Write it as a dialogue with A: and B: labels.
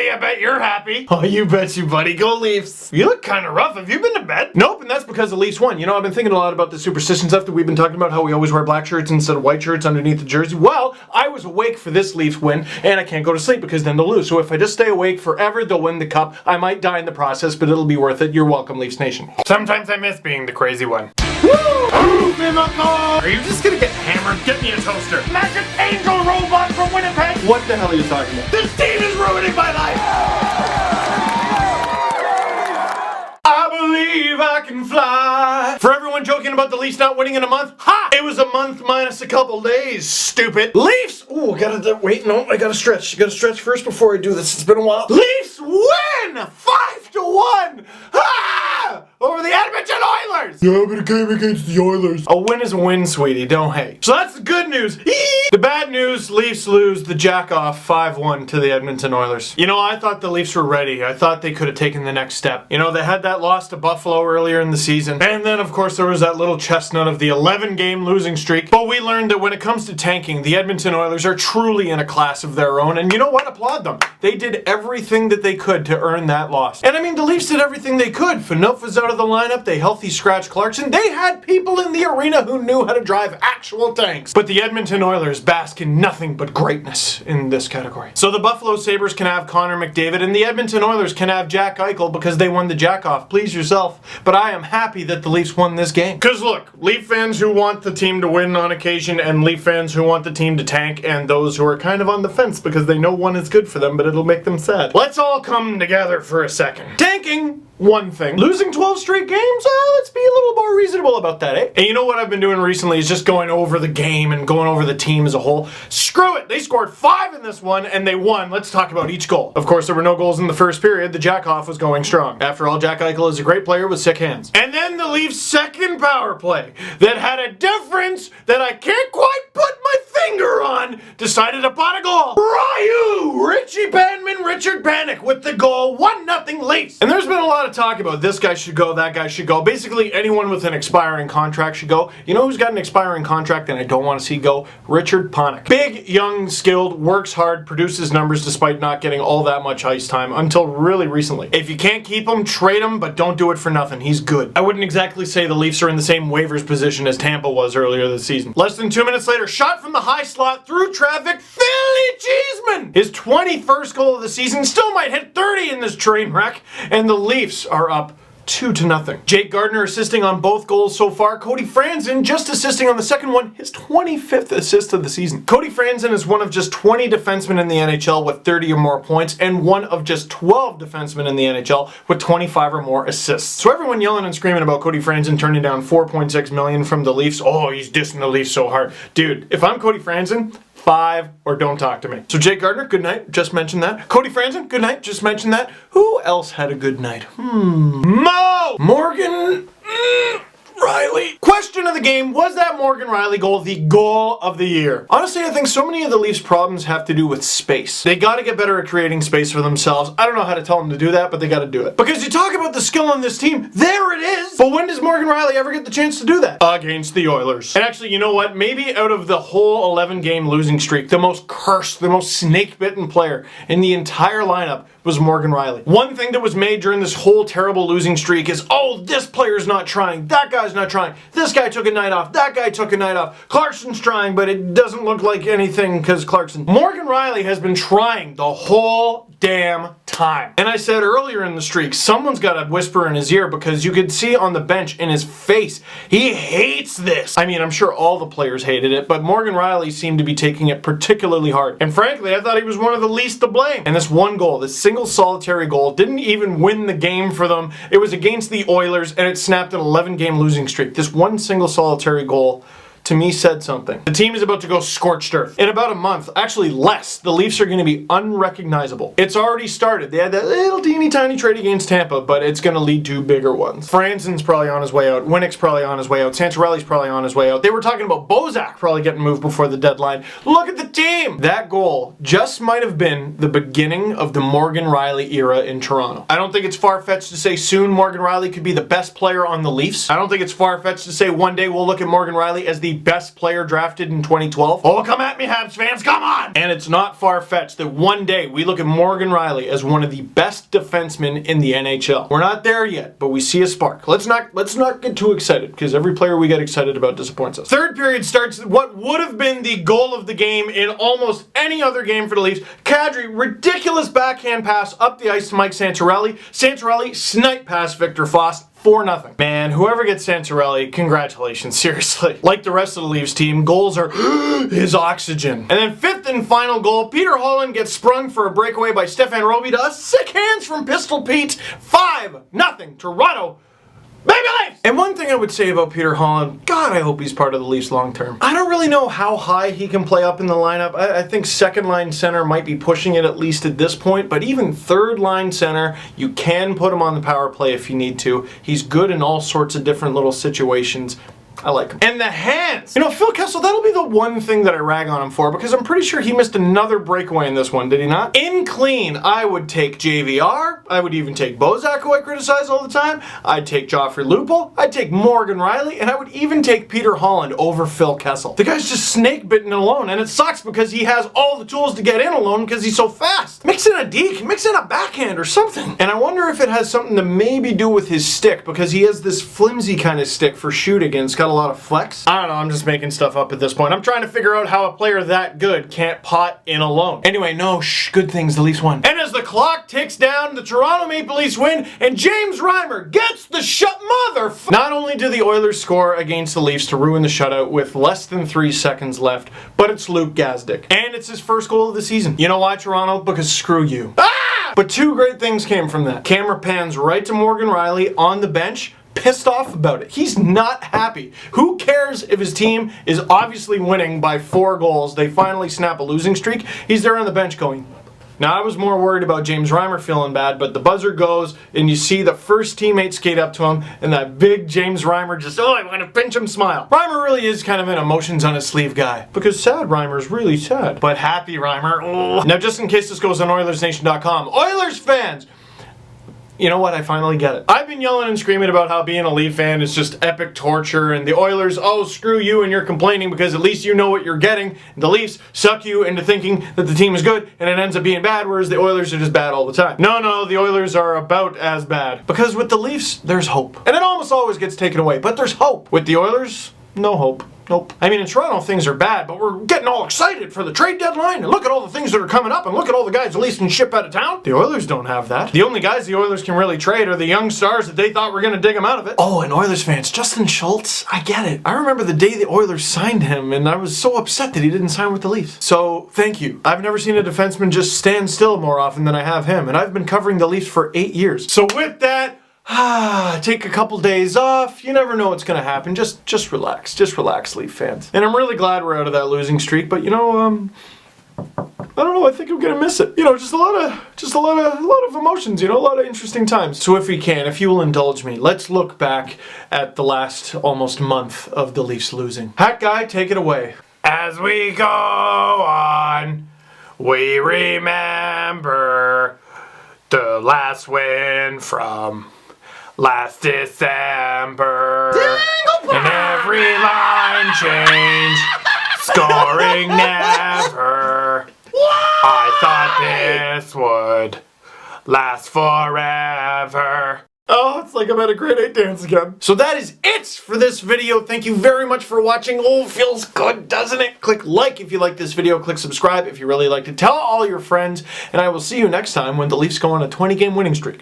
A: buddy, I bet you're happy. Oh, you bet you, buddy. Go Leafs. You look kind of rough. Have you been to bed? Nope, and that's because the Leafs won. You know, I've been thinking a lot about the superstition stuff that we've been talking about, how we always wear black shirts instead of white shirts underneath the jersey. Well, I was awake for this Leafs win, and I can't go to sleep because then they'll lose. So if I just stay awake forever, they'll win the cup. I might die in the process, but it'll be worth it. You're welcome, Leafs Nation. Sometimes I miss being the crazy one. Woo! Are you just gonna get hammered? Get me a toaster. Magic Angel Robot from Winnipeg. What the hell are you talking about? This team is ruining my life. I believe I can fly. For everyone joking about the Leafs not winning in a month, ha! It was a month minus a couple days, stupid. Leafs! Ooh, wait, no, I gotta stretch. Gotta stretch first before I do this. It's been a while. Leafs win! 5-1! Ah! Over the Edmonton Oilers!
B: Yeah, but it came against the Oilers.
A: A win is a win, sweetie, don't hate. So that's the good news. The bad news, Leafs lose the jack-off 5-1 to the Edmonton Oilers. You know, I thought the Leafs were ready. I thought they could have taken the next step. You know, they had that loss to Buffalo earlier in the season. And then, of course, there was that little chestnut of the 11-game losing streak. But we learned that when it comes to tanking, the Edmonton Oilers are truly in a class of their own. And you know what? Applaud them. They did everything that they could to earn that loss. And I mean, the Leafs did everything they could. Phaneuf was out of the lineup. They healthy scratched Clarkson. They had people in the arena who knew how to drive actual tanks. But the Edmonton Oilers bask in nothing but greatness in this category. So the Buffalo Sabres can have Connor McDavid and the Edmonton Oilers can have Jack Eichel because they won the jack-off. Please yourself. But I am happy that the Leafs won this game. Because look, Leaf fans who want the team to win on occasion and Leaf fans who want the team to tank and those who are kind of on the fence because they know one is good for them but it'll make them sad. Let's all come together for a second. Tanking! One thing. Losing 12 straight games? Let's be a little more reasonable about that, eh? And you know what I've been doing recently is just going over the game and going over the team as a whole. Screw it! They scored 5 in this one and they won. Let's talk about each goal. Of course, there were no goals in the first period. The jack-off was going strong. After all, Jack Eichel is a great player with sick hands. And then the Leafs' second power play that had a difference that I can't quite put my finger on decided upon a goal. Ryu! Richie Bandman, Richard Panik with the goal. 1-0 Leafs. And there's been a lot of talk about this guy should go, that guy should go. Basically, anyone with an expiring contract should go. You know who's got an expiring contract and I don't want to see go? Richard Panik. Big, young, skilled, works hard, produces numbers despite not getting all that much ice time until really recently. If you can't keep him, trade him, but don't do it for nothing. He's good. I wouldn't exactly say the Leafs are in the same waivers position as Tampa was earlier this season. Less than 2 minutes later, shot from the high slot through traffic, Philly Cheeseman! His 21st goal of the season, still might hit 30 in this train wreck, and the Leafs are up 2-0. Jake Gardiner assisting on both goals so far. Cody Franzen just assisting on the second one, his 25th assist of the season. Cody Franzen is one of just 20 defensemen in the NHL with 30 or more points and one of just 12 defensemen in the NHL with 25 or more assists. So everyone yelling and screaming about Cody Franzen turning down $4.6 million from the Leafs. Oh, he's dissing the Leafs so hard. Dude, if I'm Cody Franzen, 5 or don't talk to me. So Jake Gardiner, good night, just mentioned that. Cody Franzen, good night, just mentioned that. Who else had a good night? Mo! Morgan Rielly. Question of the game, was that Morgan Rielly goal the goal of the year? Honestly, I think so many of the Leafs' problems have to do with space. They gotta get better at creating space for themselves. I don't know how to tell them to do that, but they gotta do it. Because you talk about the skill on this team, there it is! But when does Morgan Rielly ever get the chance to do that? Against the Oilers. And actually, you know what? Maybe out of the whole 11-game losing streak, the most cursed, the most snake-bitten player in the entire lineup was Morgan Rielly. One thing that was made during this whole terrible losing streak is, oh, this player's not trying, that guy's not trying, this guy took a night off, that guy took a night off, Clarkson's trying, but it doesn't look like anything because Clarkson. Morgan Rielly has been trying the whole damn time. And I said earlier in the streak, someone's got to whisper in his ear because you could see on the bench in his face, he hates this. I mean, I'm sure all the players hated it, but Morgan Rielly seemed to be taking it particularly hard. And frankly, I thought he was one of the least to blame. And this one goal, this single solitary goal, didn't even win the game for them. It was against the Oilers and it snapped an 11-game losing streak. This one single solitary goal to me said something. The team is about to go scorched earth. In about a month, actually less, the Leafs are going to be unrecognizable. It's already started. They had that little teeny tiny trade against Tampa, but it's going to lead to bigger ones. Franzen's probably on his way out. Winnick's probably on his way out. Santorelli's probably on his way out. They were talking about Bozak probably getting moved before the deadline. Look at the team! That goal just might have been the beginning of the Morgan Rielly era in Toronto. I don't think it's far-fetched to say soon Morgan Rielly could be the best player on the Leafs. I don't think it's far-fetched to say one day we'll look at Morgan Rielly as the best player drafted in 2012? Oh, come at me, Habs fans, come on! And it's not far-fetched that one day we look at Morgan Rielly as one of the best defensemen in the NHL. We're not there yet, but we see a spark. Let's not get too excited, because every player we get excited about disappoints us. Third period starts what would have been the goal of the game in almost any other game for the Leafs. Kadri, ridiculous backhand pass up the ice to Mike Santorelli. Santorelli, snipe past Victor Foss. 4-0. Man, whoever gets Santorelli, congratulations, seriously. Like the rest of the Leafs team, goals are his oxygen. And then fifth and final goal, Peter Holland gets sprung for a breakaway by Stefan Roby to sick hands from Pistol Pete. 5-0, Toronto. Baby Leafs! And one thing I would say about Peter Holland, God, I hope he's part of the Leafs long term. I don't really know how high he can play up in the lineup. I think second line center might be pushing it at least at this point, but even third line center, you can put him on the power play if you need to. He's good in all sorts of different little situations. I like him. And the hands! You know, Phil Kessel, that'll be the one thing that I rag on him for, because I'm pretty sure he missed another breakaway in this one, did he not? In clean, I would take JVR, I would even take Bozak, who I criticize all the time, I'd take Joffrey Lupul, I'd take Morgan Rielly, and I would even take Peter Holland over Phil Kessel. The guy's just snake-bitten alone, and it sucks because he has all the tools to get in alone because he's so fast. Mix in a deke, mix in a backhand or something. And I wonder if it has something to maybe do with his stick, because he has this flimsy kind of stick for shooting, and it's got a lot of flex. I don't know, I'm just making stuff up at this point. I'm trying to figure out how a player that good can't pot in alone. Anyway, no, good things, the Leafs won. And as the clock ticks down, the Toronto Maple Leafs win, and James Reimer gets the Not only do the Oilers score against the Leafs to ruin the shutout with less than 3 seconds left, but it's Luke Gazdic. And it's his first goal of the season. You know why, Toronto? Because screw you. Ah! But two great things came from that. Camera pans right to Morgan Rielly on the bench, pissed off about it. He's not happy. Who cares if his team is obviously winning by 4 goals? They finally snap a losing streak. He's there on the bench going. Now, I was more worried about James Reimer feeling bad, but the buzzer goes, and you see the first teammate skate up to him, and that big James Reimer just, oh, I want to pinch him smile. Reimer really is kind of an emotions on his sleeve guy, because sad Reimer's really sad. But happy Reimer, oh. Now, just in case this goes on OilersNation.com, Oilers fans, you know what? I finally get it. I've been yelling and screaming about how being a Leaf fan is just epic torture, and the Oilers, oh, screw you, and you're complaining because at least you know what you're getting. The Leafs suck you into thinking that the team is good, and it ends up being bad, whereas the Oilers are just bad all the time. No, the Oilers are about as bad. Because with the Leafs, there's hope. And it almost always gets taken away, but there's hope. With the Oilers, no hope. Nope. I mean, in Toronto, things are bad, but we're getting all excited for the trade deadline, and look at all the things that are coming up, and look at all the guys released and shipped out of town. The Oilers don't have that. The only guys the Oilers can really trade are the young stars that they thought were going to dig them out of it. Oh, and Oilers fans, Justin Schultz, I get it. I remember the day the Oilers signed him, and I was so upset that he didn't sign with the Leafs. So, thank you. I've never seen a defenseman just stand still more often than I have him, and I've been covering the Leafs for 8 years. So with that, take a couple days off. You never know what's going to happen. Just relax. Just relax, Leaf fans. And I'm really glad we're out of that losing streak, but you know, I don't know, I think I'm going to miss it. You know, just a lot of emotions, you know, a lot of interesting times. So if you will indulge me, let's look back at the last almost month of the Leafs losing. Hat guy, take it away. As we go on, we remember the last win from last December, and every line change, scoring never. I thought this would last forever. Oh, it's like I'm at a grade 8 dance again. So that is it for this video. Thank you very much for watching. Oh, feels good, doesn't it? Click like if you like this video. Click subscribe if you really liked it. Tell all your friends, and I will see you next time when the Leafs go on a 20-game winning streak.